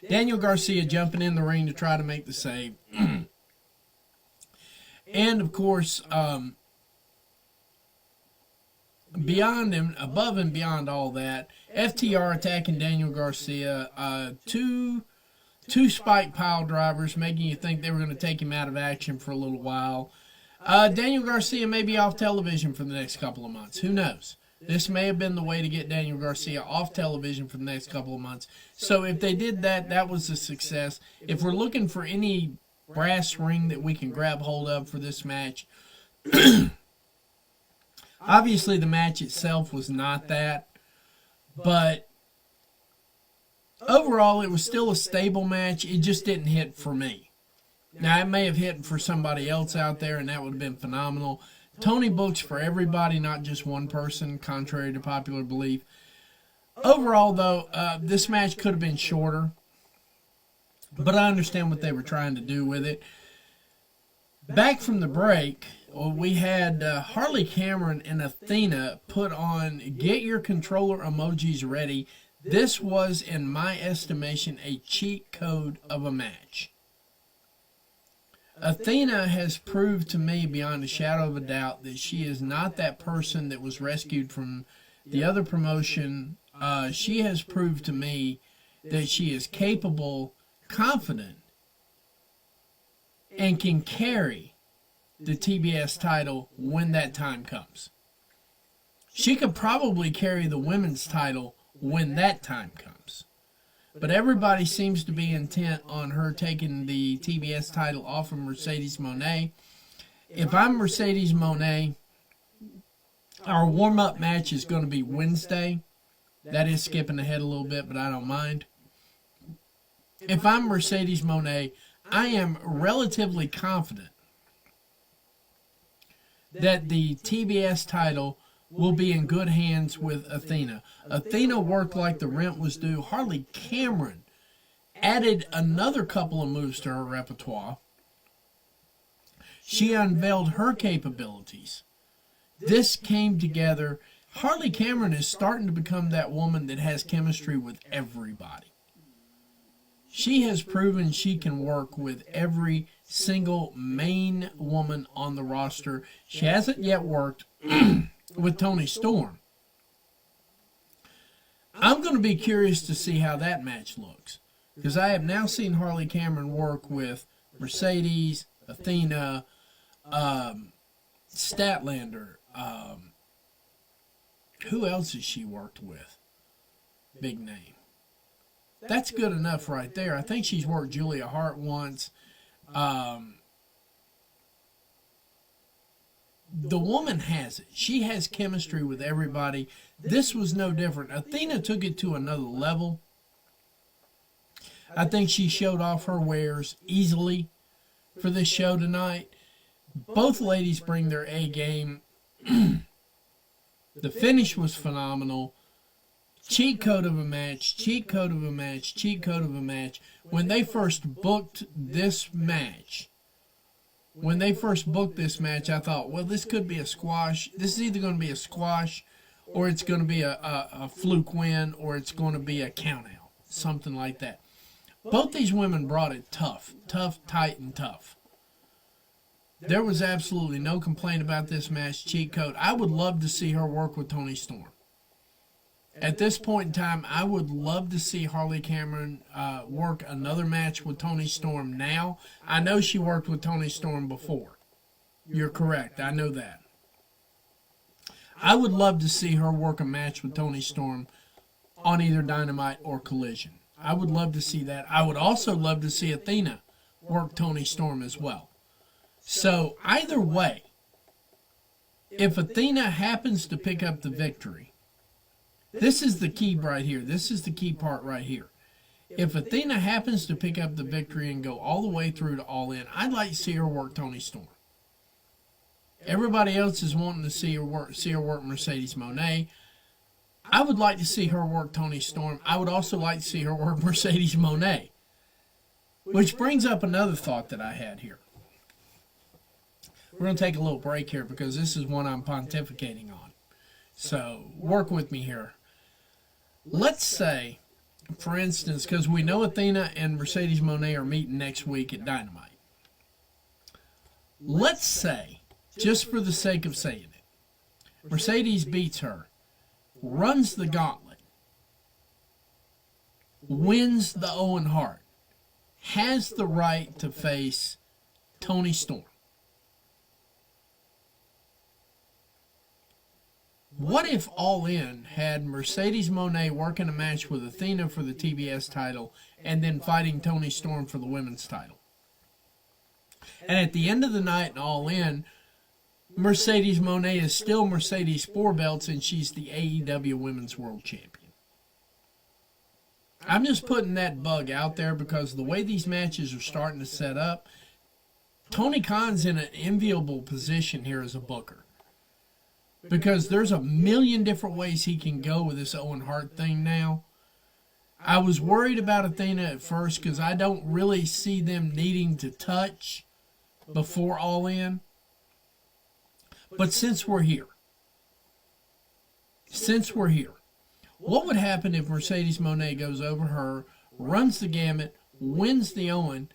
Daniel Garcia jumping in the ring to try to make the save. And, of course, beyond him, above and beyond all that, FTR attacking Daniel Garcia. Two spike pile drivers, making you think they were going to take him out of action for a little while. Daniel Garcia may be off television for the next couple of months. Who knows? This may have been the way to get Daniel Garcia off television for the next couple of months. So if they did that, that was a success. If we're looking for any brass ring that we can grab hold of for this match, obviously the match itself was not that, but overall, it was still a stable match. It just didn't hit for me. Now, it may have hit for somebody else out there, and that would have been phenomenal. Tony books for everybody, not just one person, contrary to popular belief. Overall, though, this match could have been shorter, but I understand what they were trying to do with it. Back from the break, we had Harley Cameron and Athena put on Get Your Controller emojis ready. This was, in my estimation, a cheat code of a match. Athena has proved to me beyond a shadow of a doubt that she is not that person that was rescued from the other promotion. She has proved to me that she is capable, confident, and can carry the TBS title when that time comes. She could probably carry the women's title when that time comes. But everybody seems to be intent on her taking the TBS title off of Mercedes Moné. If I'm Mercedes Moné, our warm-up match is going to be Wednesday. That is skipping ahead a little bit, but I don't mind. If I'm Mercedes Moné, I am relatively confident that the TBS title will be in good hands with Athena. Athena worked like the rent was due. Harley Cameron added another couple of moves to her repertoire. She unveiled her capabilities. This came together. Harley Cameron is starting to become that woman that has chemistry with everybody. She has proven she can work with every single main woman on the roster. She hasn't yet worked with Toni Storm. I'm going to be curious to see how that match looks, because I have now seen Harley Cameron work with Mercedes, Athena, Statlander. Who else has she worked with? Big name. That's good enough right there. I think she's worked Julia Hart once. The woman has it. She has chemistry with everybody. This was no different. Athena took it to another level. I think she showed off her wares easily for this show tonight. Both ladies bring their A game. The finish was phenomenal. Cheat code of a match, cheat code of a match, cheat code of a match. When they first booked this match, I thought, well, this could be a squash. This is either going to be a squash, or it's going to be a fluke win, or it's going to be a count out, something like that. Both these women brought it tough, tight, and tough. There was absolutely no complaint about this match, cheat code. I would love to see her work with Toni Storm. At this point in time, I would love to see Harley Cameron work another match with Toni Storm now. I know she worked with Toni Storm before. You're correct. I know that. I would love to see her work a match with Toni Storm on either Dynamite or Collision. I would love to see that. I would also love to see Athena work Toni Storm as well. So, either way, if Athena happens to pick up the victory, this is the key right here. This is the key part right here. If Athena happens to pick up the victory and go all the way through to All In, I'd like to see her work Toni Storm. Everybody else is wanting to see her work Mercedes Moné. I would like to see her work Toni Storm. I would also like to see her work Mercedes Moné. Which brings up another thought that I had here. We're going to take a little break here because this is one I'm pontificating on. So work with me here. Let's say, for instance, because we know Athena and Mercedes Moné are meeting next week at Dynamite. Let's say, just for the sake of saying it, Mercedes beats her, runs the gauntlet, wins the Owen Hart, has the right to face Toni Storm. What if All In had Mercedes Moné working a match with Athena for the TBS title and then fighting Toni Storm for the women's title? And at the end of the night in All In, Mercedes Moné is still Mercedes 4 belts and she's the AEW Women's World Champion. I'm just putting that bug out there because the way these matches are starting to set up, Tony Khan's in an enviable position here as a booker. Because there's a million different ways he can go with this Owen Hart thing now. I was worried about Athena at first because I don't really see them needing to touch before All In. But since we're here, what would happen if Mercedes Moné goes over her, runs the gamut, wins the Owen,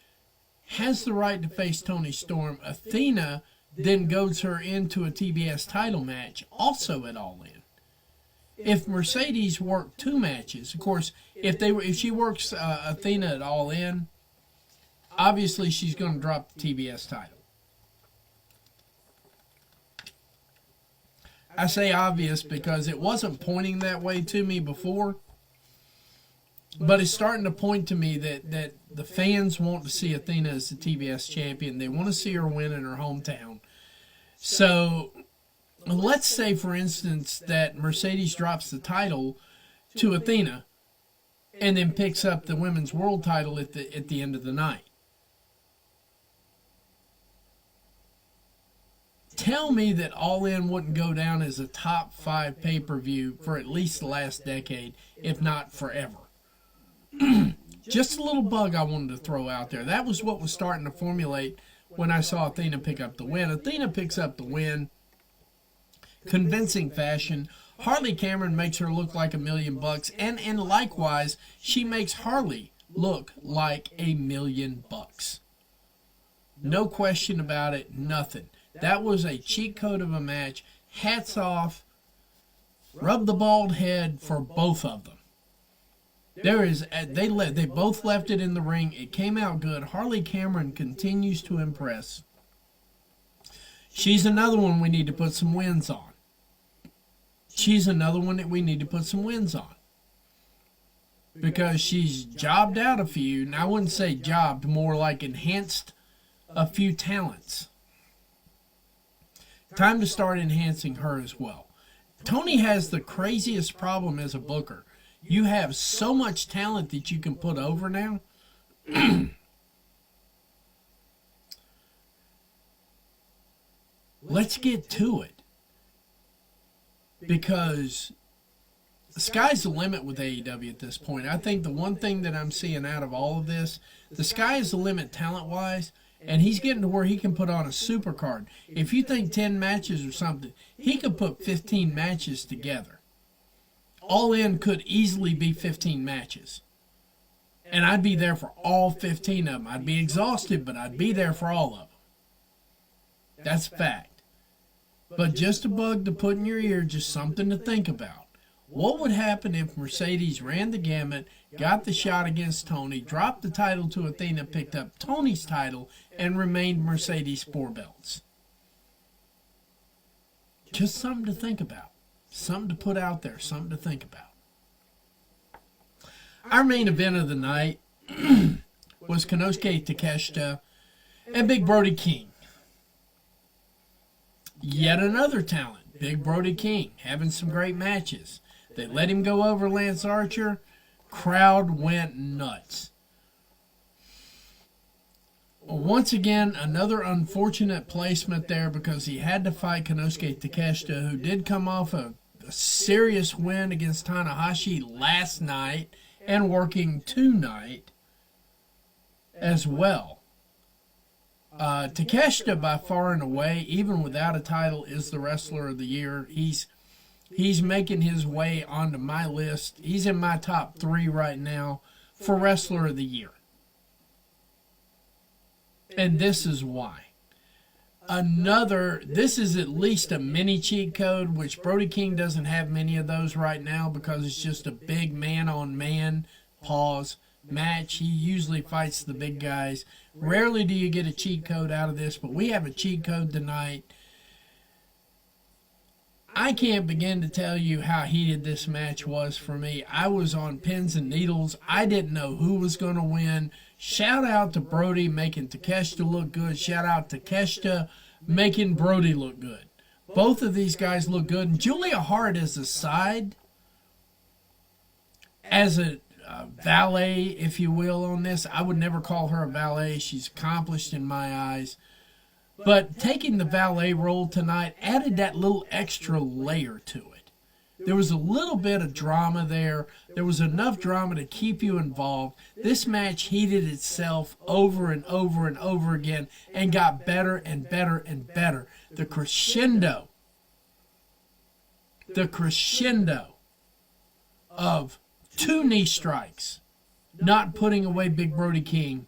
has the right to face Toni Storm? Athena then goads her into a TBS title match, also at All In. If Mercedes worked 2 matches, of course, if she works Athena at All In, obviously she's going to drop the TBS title. I say obvious because it wasn't pointing that way to me before, but it's starting to point to me that the fans want to see Athena as the TBS champion. They want to see her win in her hometown. So let's say, for instance, that Mercedes drops the title to Athena and then picks up the women's world title at the end of the night. Tell me that All In wouldn't go down as a top 5 pay-per-view for at least the last decade, if not forever. Just a little bug I wanted to throw out there. That was what was starting to formulate when I saw Athena pick up the win. Athena picks up the win. Convincing fashion. Harley Cameron makes her look like $1 million, and likewise, she makes Harley look like $1 million. No question about it, nothing. That was a cheat code of a match. Hats off. Rub the bald head for both of them. They both left it in the ring. It came out good. Harley Cameron continues to impress. She's another one we need to put some wins on. Because she's jobbed out a few, and I wouldn't say jobbed, more like enhanced a few talents. Time to start enhancing her as well. Tony has the craziest problem as a booker. You have so much talent that you can put over now. Let's get to it. Because the sky's the limit with AEW at this point. I think the one thing that I'm seeing out of all of this, the sky is the limit talent-wise, and he's getting to where he can put on a super card. If you think 10 matches or something, he could put 15 matches together. All In could easily be 15 matches. And I'd be there for all 15 of them. I'd be exhausted, but I'd be there for all of them. That's fact. But just a bug to put in your ear, just something to think about. What would happen if Mercedes ran the gamut, got the shot against Tony, dropped the title to Athena, picked up Tony's title, and remained Mercedes 4 belts? Just something to think about. Something to put out there. Something to think about. Our main event of the night was Konosuke Takeshita and Big Brody King. Yet another talent, Big Brody King, having some great matches. They let him go over Lance Archer. Crowd went nuts. Once again, another unfortunate placement there because he had to fight Konosuke Takeshita, who did come off a serious win against Tanahashi last night and working tonight as well. Takeshita, by far and away, even without a title, is the Wrestler of the Year. He's making his way onto my list. He's in my top 3 right now for Wrestler of the Year. And this is why. This is at least a mini cheat code, which Brody King doesn't have many of those right now because it's just a big man-on-man match. He usually fights the big guys. Rarely do you get a cheat code out of this, but we have a cheat code tonight. I can't begin to tell you how heated this match was for me. I was on pins and needles. I didn't know who was going to win. Shout out to Brody making Takeshita look good. Shout out to Takeshita making Brody look good. Both of these guys look good. And Julia Hart as a side, as a valet, if you will, on this. I would never call her a valet. She's accomplished in my eyes. But taking the valet role tonight added that little extra layer to it. There was a little bit of drama there. There was enough drama to keep you involved. This match heated itself over and over and over again and got better and better and better. The crescendo of 2 knee strikes, not putting away Big Brody King,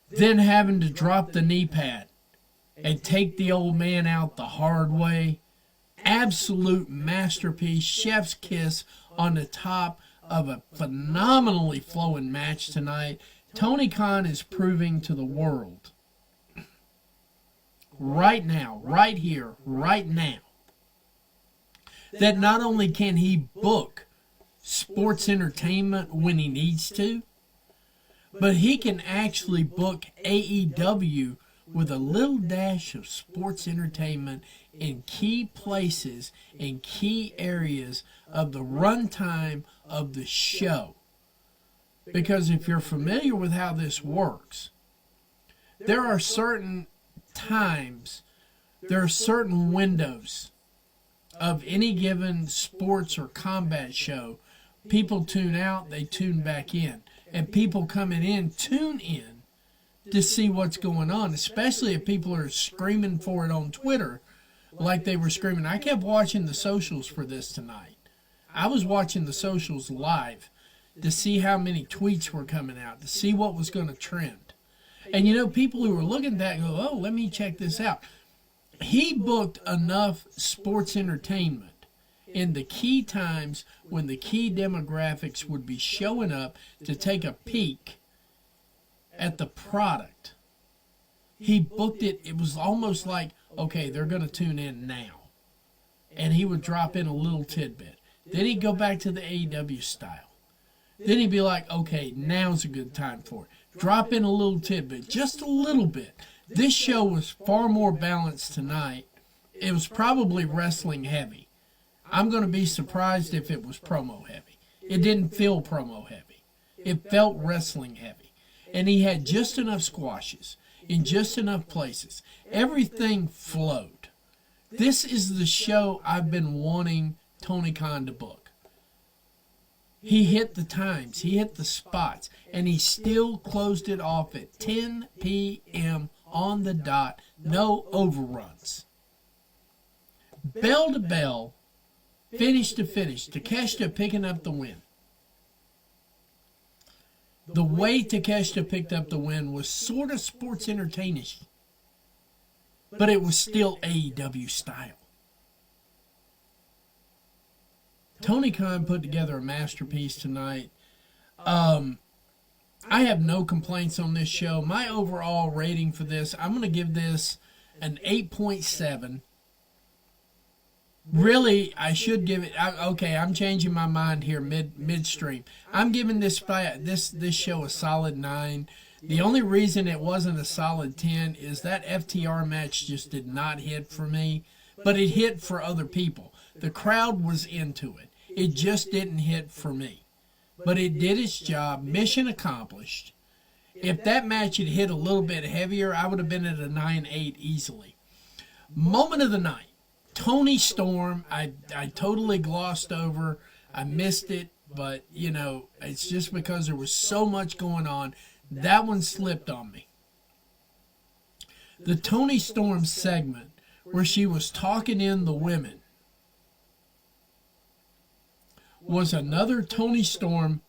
then having to drop the knee pad and take the old man out the hard way. Absolute masterpiece, chef's kiss on the top of a phenomenally flowing match tonight. Tony Khan is proving to the world right now, right here, right now, that not only can he book sports entertainment when he needs to, but he can actually book AEW with a little dash of sports entertainment in key places, in key areas of the runtime of the show. Because if you're familiar with how this works, there are certain times, there are certain windows of any given sports or combat show. People tune out, they tune back in. And people coming in tune in to see what's going on, especially if people are screaming for it on Twitter like they were screaming. I kept watching the socials for this tonight. I was watching the socials live to see how many tweets were coming out, to see what was going to trend. And you know, people who were looking at that go, oh, let me check this out. He booked enough sports entertainment in the key times when the key demographics would be showing up to take a peek at the product. He booked it. It was almost like, okay, they're going to tune in now. And he would drop in a little tidbit. Then he'd go back to the AEW style. Then he'd be like, okay, now's a good time for it. Drop in a little tidbit, just a little bit. This show was far more balanced tonight. It was probably wrestling heavy. I'm going to be surprised if it was promo heavy. It didn't feel promo heavy. It felt wrestling heavy. And he had just enough squashes in just enough places. Everything flowed. This is the show I've been wanting Tony Khan to book. He hit the times, he hit the spots, and he still closed it off at 10 p.m. on the dot. No overruns. Bell to bell, finish to finish. Takeshita picking up the win. The way Takeshita picked up the win was sort of sports entertainish, but it was still AEW style. Tony Khan put together a masterpiece tonight. I have no complaints on this show. My overall rating for this, I'm going to give this an 8.7. Really, I should give it. Okay, I'm changing my mind here midstream. I'm giving this show a solid 9. The only reason it wasn't a solid 10 is that FTR match just did not hit for me, but it hit for other people. The crowd was into it. It just didn't hit for me. But it did its job. Mission accomplished. If that match had hit a little bit heavier, I would have been at a 9.8 easily. Moment of the night. Tony Storm, I totally glossed over. I missed it, but, you know, it's just because there was so much going on. That one slipped on me. The Tony Storm segment where she was talking in the women was another Tony Storm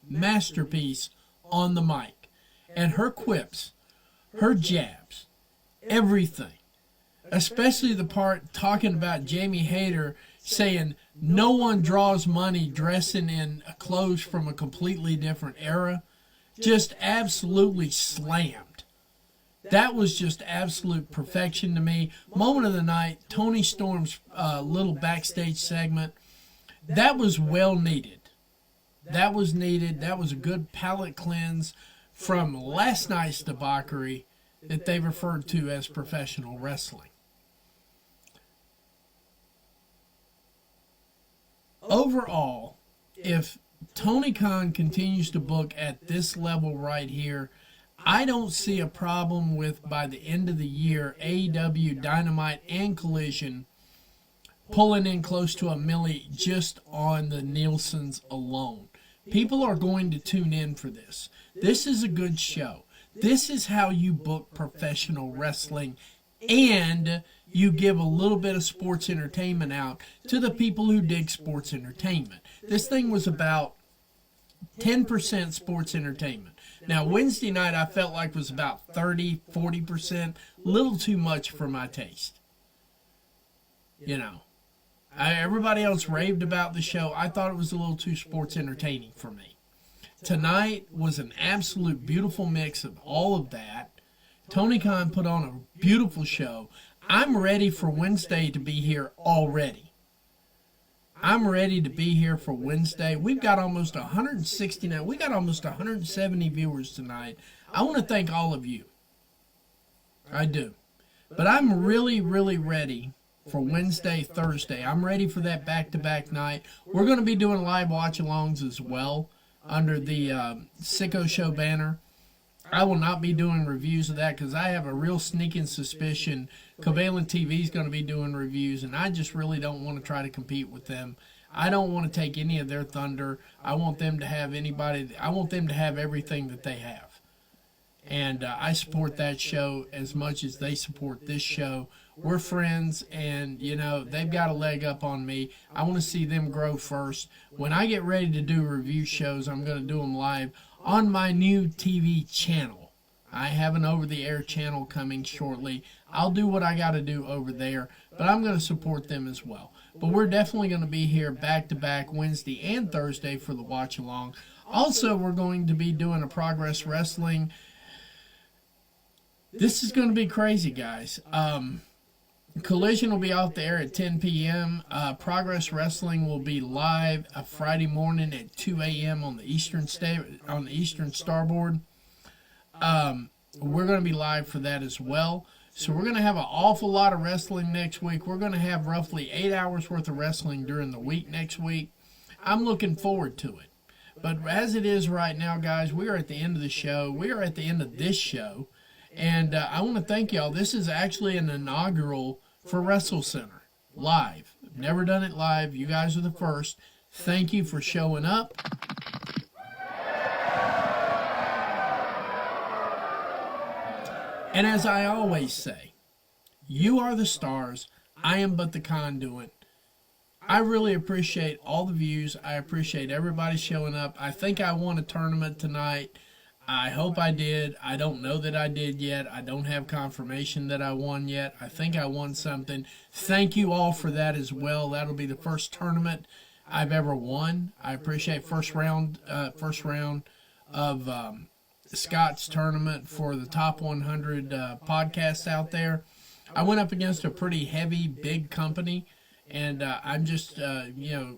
masterpiece on the mic. And her quips, her jabs, everything. Especially the part talking about Jamie Hayter saying no one draws money dressing in clothes from a completely different era. Just absolutely slammed. That was just absolute perfection to me. Moment of the night, Tony Storm's little backstage segment. That was well needed. That was needed. That was a good palate cleanse from last night's debauchery that they referred to as professional wrestling. Overall, if Tony Khan continues to book at this level right here, I don't see a problem with, by the end of the year, AEW, Dynamite, and Collision pulling in close to $1 million just on the Nielsen's alone. People are going to tune in for this. This is a good show. This is how you book professional wrestling, and you give a little bit of sports entertainment out to the people who dig sports entertainment. This thing was about 10% sports entertainment. Now, Wednesday night I felt like was about 30-40%, a little too much for my taste. You know, everybody else raved about the show. I thought it was a little too sports entertaining for me. Tonight was an absolute beautiful mix of all of that. Tony Khan put on a beautiful show. I'm ready for Wednesday to be here already. I'm ready to be here for Wednesday. We've got almost 169. We got almost 170 viewers tonight. I want to thank all of you. I do. But I'm really, really ready for Wednesday, Thursday. I'm ready for that back-to-back night. We're going to be doing live watch-alongs as well under the Sicko Show banner. I will not be doing reviews of that because I have a real sneaking suspicion Covalent TV is going to be doing reviews, and I just really don't want to try to compete with them. I don't want to take any of their thunder. I want them to have everything that they have. And I support that show as much as they support this show. We're friends, and, you know, they've got a leg up on me. I want to see them grow first. When I get ready to do review shows, I'm going to do them live on my new TV channel. I have an over-the-air channel coming shortly. I'll do what I got to do over there, but I'm going to support them as well. But we're definitely going to be here back-to-back Wednesday and Thursday for the watch-along. Also, we're going to be doing a Progress Wrestling. This is going to be crazy, guys. Collision will be off the air at 10 p.m. Progress Wrestling will be live Friday morning at 2 a.m. on the Eastern Starboard. We're going to be live for that as well. So we're going to have an awful lot of wrestling next week. We're going to have roughly 8 hours worth of wrestling during the week next week. I'm looking forward to it. But as it is right now, guys, we are at the end of the show. We are at the end of this show. And I want to thank y'all. This is actually an inaugural for WrestleCenter live. I've never done it live. You guys are the first. Thank you for showing up. And as I always say, you are the stars. I am but the conduit. I really appreciate all the views. I appreciate everybody showing up. I think I won a tournament tonight. I hope I did. I don't know that I did yet. I don't have confirmation that I won yet. I think I won something. Thank you all for that as well. That'll be the first tournament I've ever won. I appreciate first round of Scott's tournament for the top 100 podcasts out there. I went up against a pretty heavy, big company, and I'm just,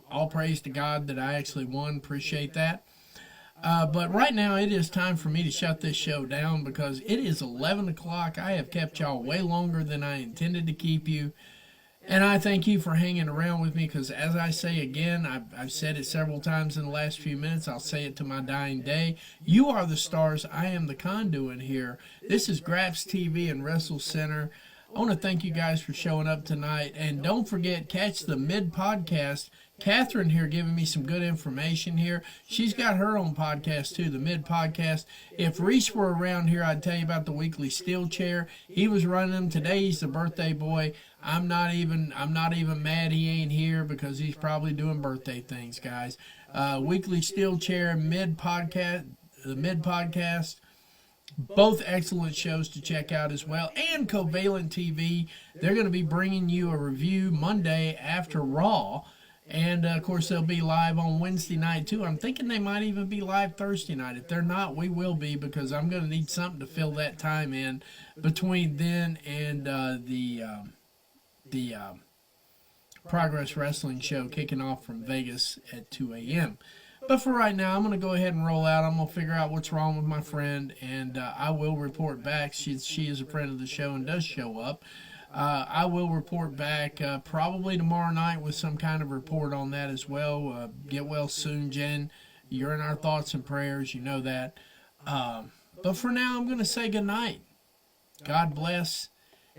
all praise to God that I actually won. Appreciate that. But right now, it is time for me to shut this show down because it is 11 o'clock. I have kept y'all way longer than I intended to keep you. And I thank you for hanging around with me because, as I say again, I've said it several times in the last few minutes. I'll say it to my dying day. You are the stars. I am the conduit here. This is Graps TV and WrestleCenter. I want to thank you guys for showing up tonight. And don't forget, catch the mid-podcast. Catherine here giving me some good information here. She's got her own podcast too, the mid-podcast. If Reese were around here, I'd tell you about the weekly steel chair. He was running them. Today he's the birthday boy. I'm not even mad he ain't here because he's probably doing birthday things, guys. Weekly steel chair, the mid-podcast. Both excellent shows to check out as well. And Covalent TV, they're going to be bringing you a review Monday after Raw. And, of course, they'll be live on Wednesday night, too. I'm thinking they might even be live Thursday night. If they're not, we will be because I'm going to need something to fill that time in between then and the Progress Wrestling show kicking off from Vegas at 2 a.m. But for right now, I'm going to go ahead and roll out. I'm going to figure out what's wrong with my friend, and I will report back. She is a friend of the show and does show up. I will report back probably tomorrow night with some kind of report on that as well. Get well soon, Jen. You're in our thoughts and prayers. You know that. But for now, I'm going to say good night. God bless.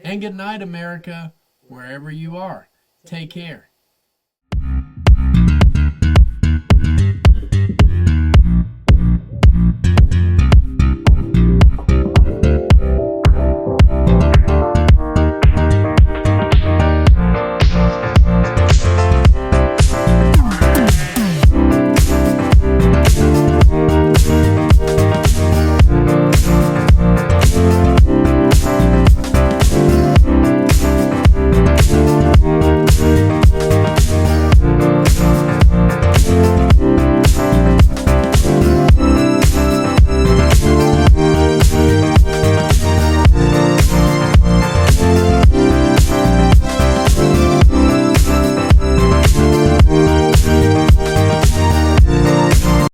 And good night, America, wherever you are. Take care.